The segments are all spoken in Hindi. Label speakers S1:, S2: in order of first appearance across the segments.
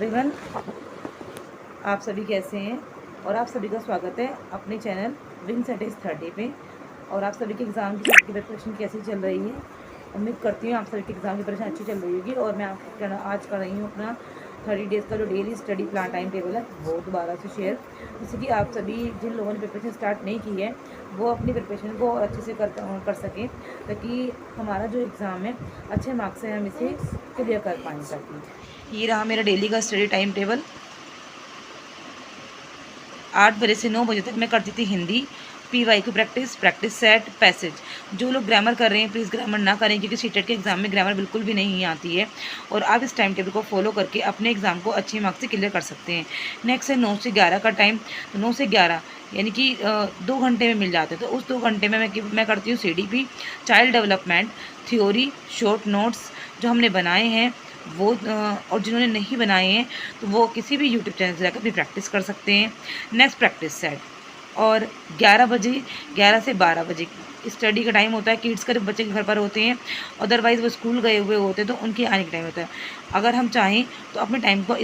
S1: एवरीवन, आप सभी कैसे हैं। और आप सभी का स्वागत है अपने चैनल विन सेटिस 30 पे। और आप सभी के एग्ज़ाम की प्रिपरेशन कैसी चल रही है। उम्मीद करती हूँ आप सभी की एग्ज़ाम की प्रिपरेशन अच्छी चल रही होगी। और मैं आपको आज कर रही हूँ अपना 30 डेज़ का जो daily study plan time table है वो दोबारा से शेयर, जिससे कि आप सभी जिन लोगों ने प्रिपरेशन स्टार्ट नहीं की है वो अपनी प्रिपरेशन को और अच्छे से कर सकें, ताकि हमारा जो एग्ज़ाम है अच्छे मार्क्स से हम इसे क्लियर कर पाएँ। ताकि ये रहा मेरा डेली का स्टडी टाइम टेबल। 8 बजे से 9 बजे तक मैं करती थी हिंदी, PY की प्रैक्टिस सेट, पैसेज। जो लोग ग्रामर कर रहे हैं प्लीज़ ग्रामर ना करें, क्योंकि सीटेट के एग्ज़ाम में ग्रामर बिल्कुल भी नहीं आती है। और आप इस टाइम टेबल को फॉलो करके अपने एग्ज़ाम को अच्छे मार्क्स से क्लियर कर सकते हैं। नेक्स्ट है 9 से 11 का टाइम। तो 9 से 11 यानी कि 2 घंटे में मिल जाते हैं। तो उस 2 घंटे में मैं करती हूँ CDP, child development, theory, short notes जो हमने बनाए हैं वो, और जिन्होंने नहीं बनाए हैं तो वो किसी भी यूट्यूब चैनल से जाकर भी प्रैक्टिस कर सकते हैं। Next practice set. और 11 से 12 बजे स्टडी का टाइम होता है। किड्स का बच्चे घर पर होते हैं, अदरवाइज़ वो स्कूल गए हुए होते हैं तो उनके आने का टाइम होता है। अगर हम चाहें तो अपने टाइम को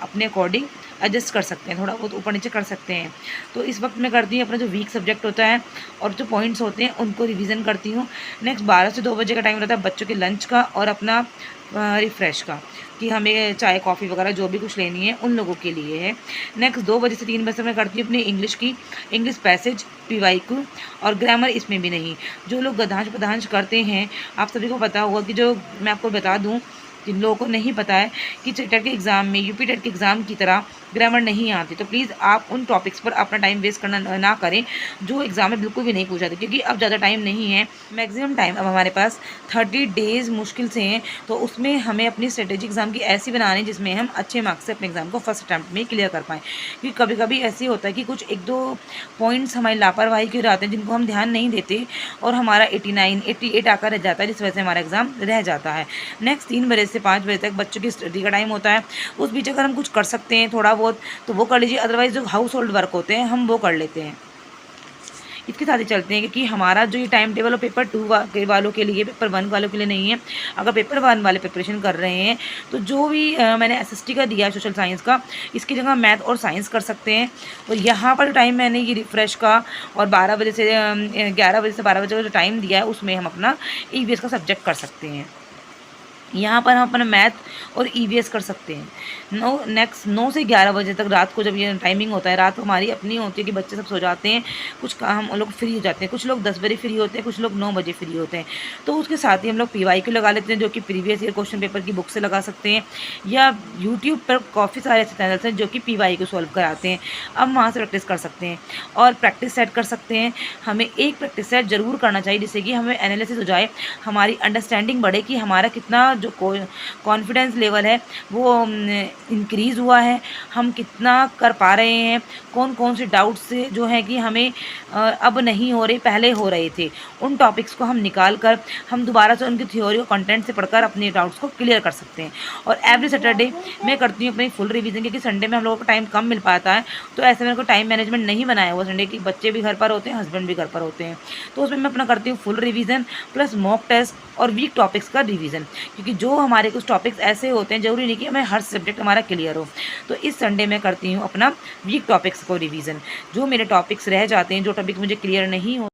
S1: अपने अकॉर्डिंग एडजस्ट कर सकते हैं, थोड़ा बहुत ऊपर नीचे कर सकते हैं। तो इस वक्त मैं करती हूँ अपना जो वीक सब्जेक्ट होता है और जो पॉइंट्स होते हैं उनको रिवीजन करती हूँ। नेक्स्ट 12 से 2 बजे का टाइम रहता है बच्चों के लंच का और अपना रिफ़्रेश का, कि हमें चाय कॉफ़ी वगैरह जो भी कुछ लेनी है उन लोगों के लिए है। नेक्स्ट 2 बजे से 3 बजे तक मैं करती हूँ अपनी इंग्लिश पैसेज, PY को, और ग्रामर इसमें भी नहीं। जो लोग गद्यांश पद्यांश करते हैं, आप सभी को पता होगा कि जो मैं आपको बता दूँ, जिन लोगों को नहीं पता है कि टेट के एग्ज़ाम में UP टेट के एग्ज़ाम की तरह ग्रामर नहीं आती, तो प्लीज़ आप उन टॉपिक्स पर अपना टाइम वेस्ट करना ना करें जो एग्ज़ाम में बिल्कुल भी नहीं पूछा था, क्योंकि अब ज़्यादा टाइम नहीं है। मैक्सिमम टाइम अब हमारे पास 30 डेज़ मुश्किल से हैं। तो उसमें हमें अपनी स्ट्रेटेजी एग्ज़ाम की ऐसी बनानी जिसमें हम अच्छे मार्क्स से अपने एग्ज़ाम को फर्स्ट अटैम्प्ट में क्लियर कर पाएँ। क्योंकि कभी कभी ऐसे होता है कि कुछ 1-2 पॉइंट्स हमारी लापरवाही के आते हैं जिनको हम ध्यान नहीं देते और हमारा 89 88 आकर रह जाता है, जिस वजह से हमारा एग्ज़ाम रह जाता है। नेक्स्ट 3 बजे से 5 बजे तक बच्चों की स्टडी का टाइम होता है। उस बीच अगर हम कुछ कर सकते हैं थोड़ा बहुत तो वो कर लीजिए, अदरवाइज़ जो हाउस होल्ड वर्क होते हैं हम वो कर लेते हैं। इसके साथ ही चलते हैं, क्योंकि हमारा जो ये टाइम टेबल है पेपर 2 वालों के लिए, पेपर 1 वालों के लिए नहीं है। अगर पेपर 1 वाले प्रिपरेशन कर रहे हैं तो जो भी मैंने SST का दिया है सोशल साइंस का, इसकी जगह मैथ और साइंस कर सकते हैं। और यहाँ पर जो टाइम मैंने ये रिफ्रेश का और 11 बजे से 11 बजे से 12 बजे का जो टाइम दिया है उसमें हम अपना EVS का सब्जेक्ट कर सकते हैं। यहाँ पर हम अपना मैथ और EVS कर सकते हैं। नेक्स्ट 9 से 11 बजे तक रात को, जब ये टाइमिंग होता है, रात हमारी अपनी होती है कि बच्चे सब सो जाते हैं, कुछ काम हम लोग फ्री हो जाते हैं। कुछ लोग 10 बजे फ्री होते हैं, कुछ लोग 9 बजे फ्री होते हैं। तो उसके साथ ही हम लोग PY को लगा लेते हैं, जो कि प्रीवियस ईयर क्वेश्चन पेपर की बुक से लगा सकते हैं, या यूट्यूब पर काफ़ी सारे ऐसे चैनल्स हैं जो कि PY को सॉल्व कराते हैं। अब वहाँ से प्रैक्टिस कर सकते हैं और प्रैक्टिस सेट कर सकते हैं। हमें एक प्रैक्टिस सेट ज़रूर करना चाहिए, जिससे कि हमें एनालिसिस हो जाए, हमारी अंडरस्टैंडिंग बढ़े कि हमारा कितना जो कॉन्फिडेंस लेवल है वो इंक्रीज़ हुआ है, हम कितना कर पा रहे हैं, कौन कौन से डाउट्स से जो है कि हमें अब नहीं हो रहे, पहले हो रहे थे, उन टॉपिक्स को हम निकाल कर हम दोबारा से उनकी थ्योरी और कंटेंट से पढ़कर अपने डाउट्स को क्लियर कर सकते हैं। और एवरी सैटरडे मैं करती हूँ अपनी फुल रिवीजन, क्योंकि संडे में हम लोगों को टाइम कम मिल पाता है। तो ऐसे मेरे को टाइम मैनेजमेंट नहीं बनाया हुआ संडे की, बच्चे भी घर पर होते हैं, हस्बैंड भी घर पर होते हैं, तो उसमें मैं अपना करती हूँ full revision plus mock test और वीक टॉपिक्स का रिवीजन। क्योंकि जो हमारे कुछ टॉपिक्स ऐसे होते हैं, ज़रूरी नहीं कि हमें हर सब्जेक्ट हमारा क्लियर हो। तो इस संडे में करती हूँ अपना वीक टॉपिक्स को रिवीजन। जो मेरे टॉपिक्स रह जाते हैं, जो टॉपिक मुझे क्लियर नहीं हो,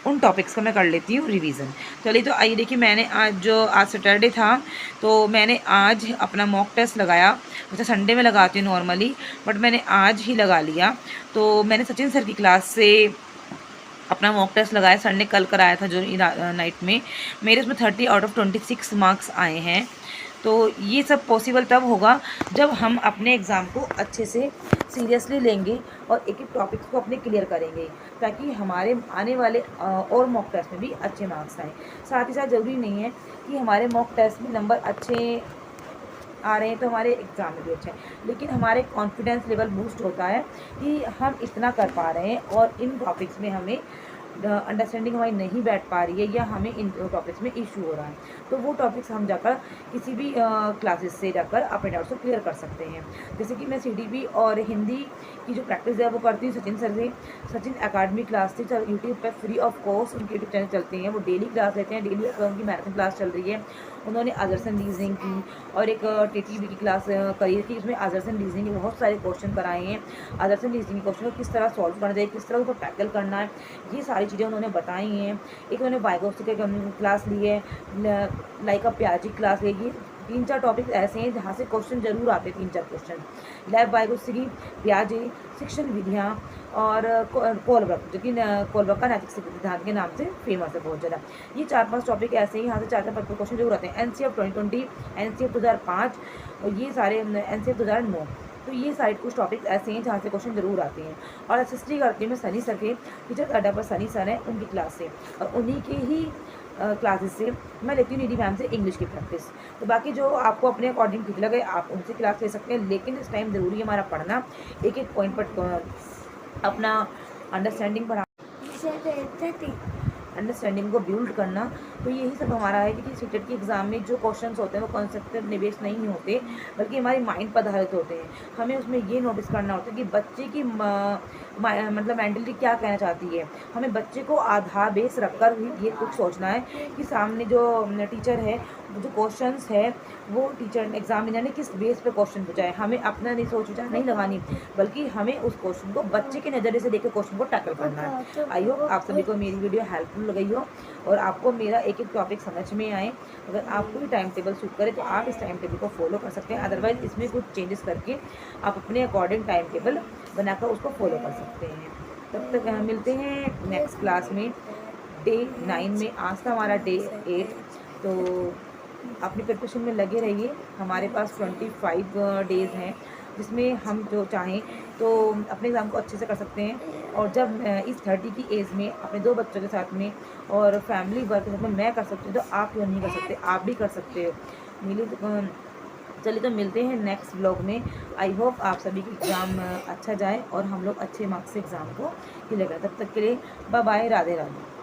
S1: उन टॉपिक्स का मैं कर लेती हूँ रिवीजन। चलिए, तो आइए देखिए, मैंने आज सैटरडे था तो मैंने आज अपना मॉक टेस्ट लगाया। वैसे संडे में लगाती हूँ नॉर्मली, बट मैंने आज ही लगा लिया। तो मैंने सचिन सर की क्लास से अपना मॉक टेस्ट लगाया। सर ने कल कराया था जो नाइट में, मेरे उसमें 30 आउट ऑफ 26 मार्क्स आए हैं। तो ये सब पॉसिबल तब होगा जब हम अपने एग्ज़ाम को अच्छे से सीरियसली लेंगे और एक एक टॉपिक्स को अपने क्लियर करेंगे, ताकि हमारे आने वाले और मॉक टेस्ट में भी अच्छे मार्क्स आएँ। साथ ही साथ ज़रूरी नहीं है कि हमारे मॉक टेस्ट में नंबर अच्छे आ रहे हैं तो हमारे एग्ज़ाम में भी अच्छा है, लेकिन हमारे कॉन्फिडेंस लेवल बूस्ट होता है कि हम इतना कर पा रहे हैं और इन टॉपिक्स में हमें अंडरस्टैंडिंग हमारी नहीं बैठ पा रही है, या हमें इन टॉपिक्स में इशू हो रहा है, तो वो टॉपिक्स हम जाकर किसी भी क्लासेस से जाकर अपने डाउट्स को क्लियर कर सकते हैं। जैसे कि मैं CDP और हिंदी की जो प्रैक्टिस है वो करती हूँ सचिन सर से। सचिन अकाडमी क्लास से यूट्यूब पर फ्री ऑफ कॉस्ट उनके यूट्यूब चैनल चलते हैं, वो डेली क्लास लेते हैं, डेली उनकी मैराथन क्लास चल रही है। उन्होंने अदर्स एंड रीजनिंग की और एक टीटीबी की क्लास करी थी, उसमें अदर्स एंड रीजनिंग के बहुत सारे क्वेश्चन कराए हैं। अदर्स एंड रीजनिंग क्वेश्चन को किस तरह सॉल्व करना चाहिए, किस तरह उसको टैकल करना है, ये सारी चीज़ें उन्होंने बताई हैं। एक उन्होंने बायोलॉजी की क्लास ली है, लाइक अ प्याजी क्लास लेगी। 3-4 टॉपिक ऐसे हैं जहाँ से क्वेश्चन जरूर आते हैं, 3-4 क्वेश्चन। लैब बायोलॉजी, प्याजे, शिक्षण विधियाँ और कोलब्रक, जो कि कोलब्रक का नैतिक सिद्धांत के नाम से फेमस है बहुत ज़्यादा। ये 4-5 टॉपिक ऐसे ही यहाँ से 4-5 क्वेश्चन जरूर आते हैं। NCF 2020, NCF 2005 और ये सारे NCF 2009। तो ये सारे कुछ टॉपिक्स ऐसे हैं जहाँ से क्वेश्चन जरूर आते हैं। और असिस्टी करती हूँ मैं सनी सर के, टीचर अड्डा पर सनी सर हैं, उनकी क्लास से और उन्हीं के ही क्लासेस से मैं लेती हूँ निधि मैम से इंग्लिश की प्रैक्टिस। तो बाकी जो आपको अपने अकॉर्डिंग ठीक लगे आप उनसे क्लास ले सकते हैं, लेकिन इस टाइम ज़रूरी है हमारा पढ़ना, एक एक पॉइंट पर अपना अंडरस्टैंडिंग बढ़ा अंडरस्टैंडिंग को बिल्ड करना। तो यही सब हमारा है कि सीटेट के एग्ज़ाम में जो क्वेश्चंस होते हैं वो कॉन्सेप्ट पर निवेश नहीं होते, बल्कि हमारे माइंड पर आधारित होते हैं। हमें उसमें ये नोटिस करना होता है कि बच्चे की मतलब मेंटलिटी क्या कहना चाहती है। हमें बच्चे को आधार बेस रखकर ही ये कुछ सोचना है कि सामने जो टीचर है, जो क्वेश्चंस है वो टीचर एग्जामिनर ने किस बेस पे क्वेश्चन पूछा है। हमें अपना नहीं सोच विचार नहीं लगानी, बल्कि हमें उस क्वेश्चन को बच्चे के नज़रिए से देकर क्वेश्चन को टैकल करना है। आई होप आप सभी को मेरी वीडियो हेल्पफुल लगी हो और आपको मेरा एक एक टॉपिक समझ में आए। अगर आपको भी टाइम टेबल सूट करे तो आप इस टाइम टेबल को फॉलो कर सकते हैं, अदरवाइज़ इसमें कुछ चेंजेस करके आप अपने अकॉर्डिंग टाइम टेबल बनाकर उसको फॉलो कर सकते हैं। तब तक मिलते हैं नेक्स्ट क्लास में डे 9 में। आज था हमारा डे 8, तो अपनी प्रिपरेशन में लगे रहिए। हमारे पास 25 डेज़ हैं जिसमें हम जो चाहें तो अपने एग्ज़ाम को अच्छे से कर सकते हैं। और जब इस 30 की एज में अपने 2 बच्चों के साथ में और फैमिली वर्क के साथ में मैं कर सकती हूँ, तो आप क्यों नहीं कर सकते, आप भी कर सकते हो। मिली तो चलिए तो मिलते हैं नेक्स्ट ब्लॉग में। आई होप आप सभी की एग्ज़ाम अच्छा जाए और हम लोग अच्छे मार्क्स से एग्ज़ाम को क्लियर करें। तब तक के लिए बाय बाय, राधे राधे।